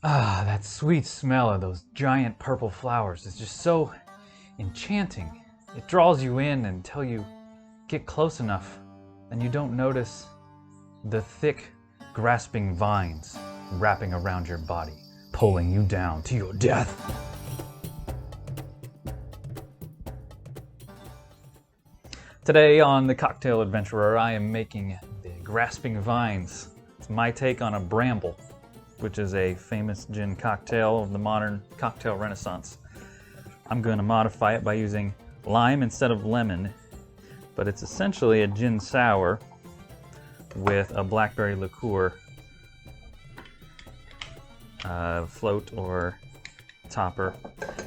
Ah, that sweet smell of those giant purple flowers is just so enchanting. It draws you in until you get close enough and you don't notice the thick, grasping vines wrapping around your body, pulling you down to your death. Today on The Cocktail Adventurer, I am making the Grasping Vines. It's my take on a Bramble, which is a famous gin cocktail of the modern cocktail renaissance. I'm going to modify it by using lime instead of lemon, but it's essentially a gin sour with a Blackberry Liqueur float or topper.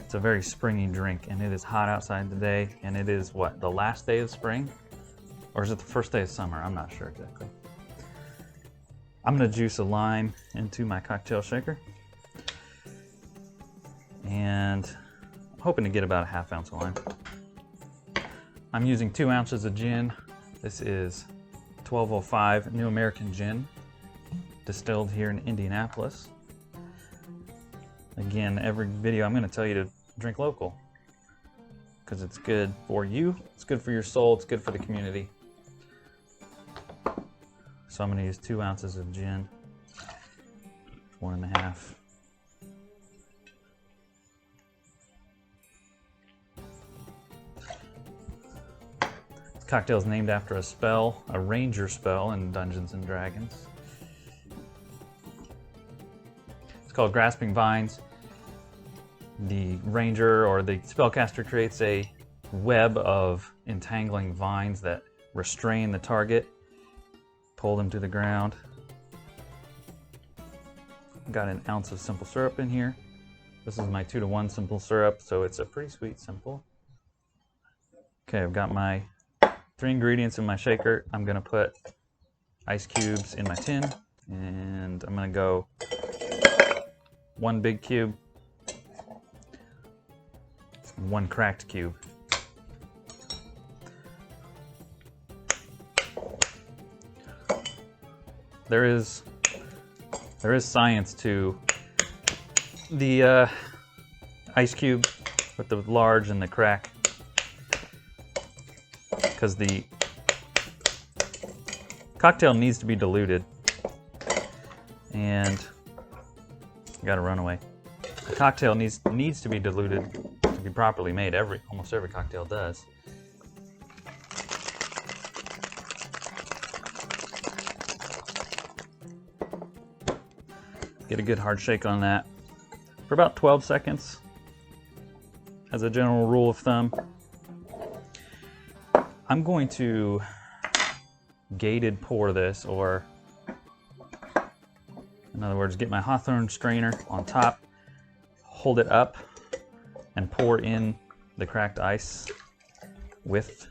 It's a very springy drink, and it is hot outside today, and it is what, the last day of spring? Or is it the first day of summer? I'm not sure exactly. I'm going to juice a lime into my cocktail shaker, and I'm hoping to get about a ½ ounce of lime. I'm using 2 ounces of gin. This is 1205 New American Gin, distilled here in Indianapolis. Again, every video I'm going to tell you to drink local because it's good for you, it's good for your soul, it's good for the community. So I'm going to use 2 ounces of gin, 1.5. This cocktail is named after a spell, a ranger spell in Dungeons and Dragons. It's called Grasping Vines. The ranger or the spellcaster creates a web of entangling vines that restrain the target, pull them to the ground. Got an ounce of simple syrup in here. This is my 2-to-1 simple syrup, so it's a pretty sweet simple. Okay, I've got my 3 ingredients in my shaker. I'm gonna put ice cubes in my tin, and I'm gonna go 1 big cube, 1 cracked cube. There is science to the ice cube with the large and the crack, because the cocktail needs to be diluted, and I gotta run away. The cocktail needs to be diluted to be properly made. Almost every cocktail does. Get a good hard shake on that for about 12 seconds as a general rule of thumb. I'm going to gated pour this, or in other words, get my Hawthorne strainer on top, hold it up, and pour in the cracked ice with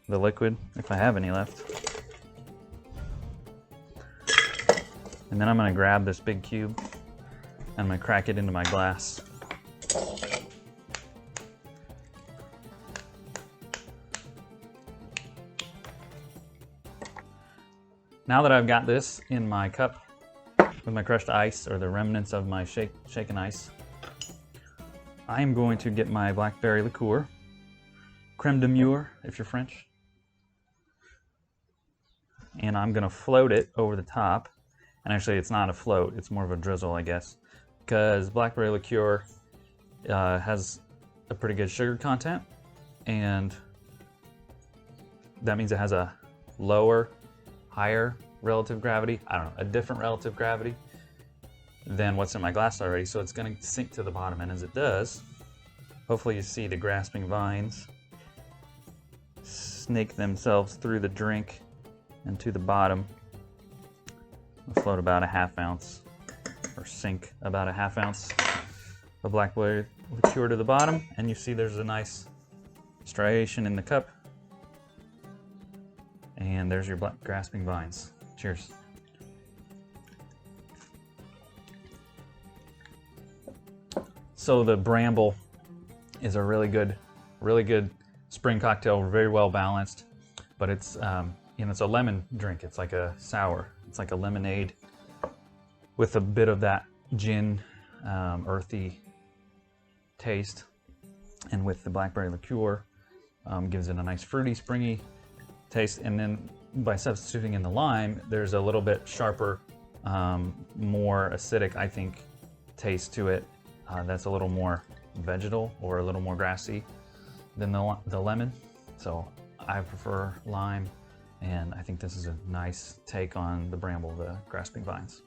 the liquid, if I have any left. And then I'm going to grab this big cube and I'm going to crack it into my glass. Now that I've got this in my cup with my crushed ice, or the remnants of my shaken ice, I am going to get my Blackberry Liqueur, Creme de Mure if you're French, and I'm going to float it over the top. And actually, it's not a float, it's more of a drizzle, I guess, because Blackberry Liqueur has a pretty good sugar content, and that means it has a higher relative gravity, a different relative gravity than what's in my glass already, so it's going to sink to the bottom, and as it does, hopefully you see the grasping vines snake themselves through the drink and to the bottom. I'll float about a ½ ounce, or sink about a ½ ounce of Blackberry Liqueur to the bottom, and you see there's a nice striation in the cup. And there's your Grasping Vines. Cheers. So the Bramble is a really good spring cocktail, very well balanced, but it's it's a lemon drink. It's like a sour. It's like a lemonade with a bit of that gin, earthy taste, and with the blackberry liqueur, gives it a nice fruity, springy taste. And then by substituting in the lime, there's a little bit sharper, more acidic, I think, taste to it. That's a little more vegetal or a little more grassy than the lemon. So I prefer lime, and I think this is a nice take on the Bramble, the grasping vines.